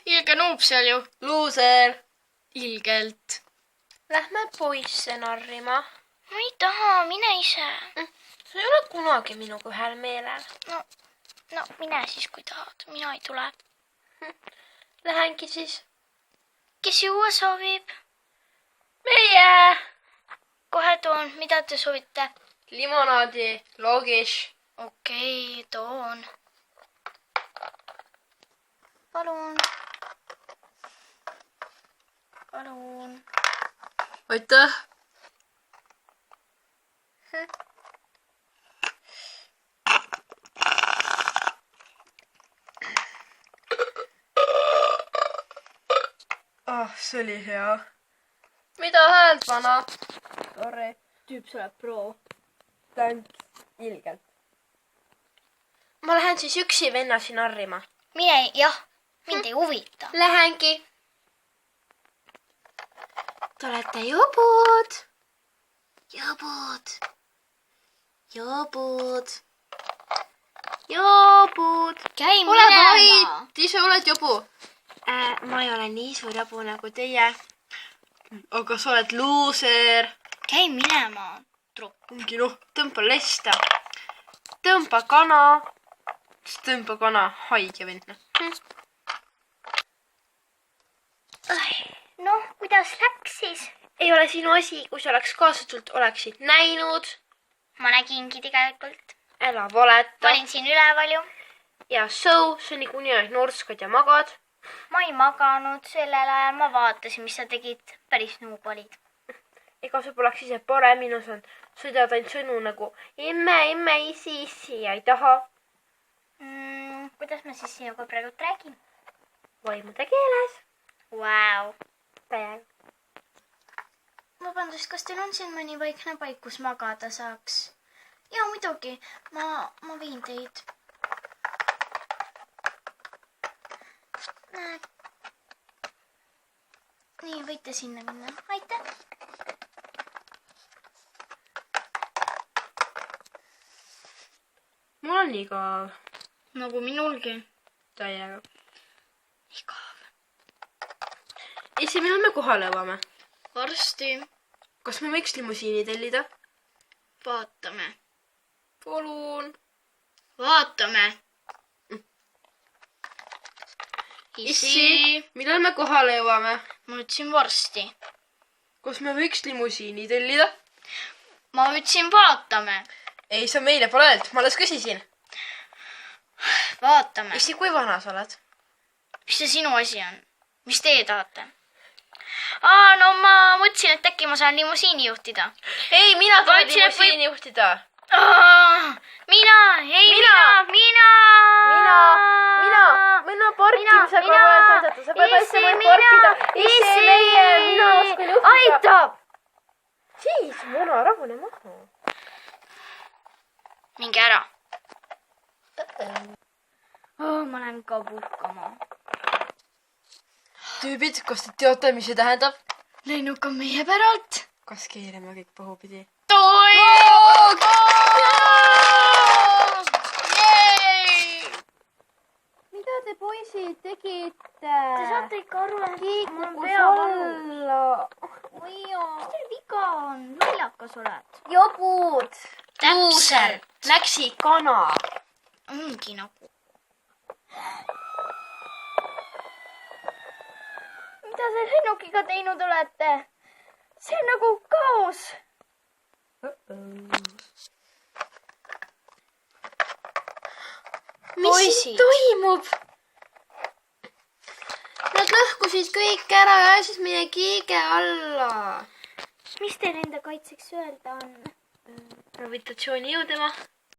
ilge nuub seal ju. Luuser. Ilgelt. Lähme poisse narrima. Ma ei taha, mine ise. Sa ei ole kunagi minuga ühel meelel. No mine siis, kui tahad. Mina ei tule. Lähengi siis. Kes juua soovib? Meie! Kohe toon. Mida te soovite? Limonaadi, logish. Okei, toon. Palun. Palun. Aitäh. See oli hea. Mida häält, vana? Sorry. Tüüp tuleb pro. Thanks. Ilgelt. Ma lähen siis üksi vennasi narrima. Mine, jah. Mind ei huvita. Lähengi. Te olete jobud. Jobud. Jobud. Jobud. Käi Ole minema. vait. Ise oled jobu. Ma ei ole nii suur jobu nagu teie. Aga sa oled luuser. Käi minema. Ongi tõmba lesta. Tõmba kana. Siis tõmba kana haige vend. Noh, kuidas läks siis? Ei ole sinu asi, kui sa oleks kaasatult oleksid näinud. Ma nägingi tegelikult. Ära valeta. Ma olin siin üleval ju. Ja sa niikuinii ainult norskad ja magad. Ma ei maganud sellel ajal, ma vaatasin, mis sa tegid. Päris nuub olid. Ega sa poleks ise paremini osanud. Sa tead ainult sõnu nagu emme, isi ja ei taha. Kuidas ma siis sinuga praegu räägin? Vaimude keeles. Vau. Täiega. Vabandust, kas teil on siin mõni vaikne paik, kus magada saaks? Ja muidugi, ma viin teid. Nii, võite sinna minna. Aitäh! Mul on igav. Nagu minulgi. Täiega. Igav. Isi, millal me kohale jõuame? Varsti. Kas me võiks limusiini tellida? Vaatame. Palun. Vaatame. Issi, millal me kohale jõuame? Ma ütlesin varsti. Kas me võiks limusiini tellida? Ma ütlesin vaatame. Ei, sa meile pole öelnud, ma alles küsisin. Vaatame. Issi, kui vana sa oled? Mis see sinu asi on? Mis teie tahate? No ma mõtlesin, et äkki ma saan limusiini juhtida. Ei, mina tahan limusiini juhtida. Mina parkimisega vaja toodata. Sa pead asja võid parkida. Issi, mina oskan juhtida. Aitab! Siis, vana, rahune maha. Minge ära. Ma lähen ka puhkama. Tüübid, kas te teate, mis see tähendab? Lennuk on meie päralt. Kas keerame kõik pahupidi? Mida te poisid tegite? Te saate ikka aru, et mul on pea valus. Mis teil viga on? Lollakas oled. Jobud. Täpselt. Läksi kana. Ongi nagu. Mida te lennukiga teinud olete? See on nagu kaos. Mis toimub? Nad lõhkusid kõik ära ja siis meie kiige alla. Mis teil enda kaitseks öelda on? Gravitatsiooni jõud ema.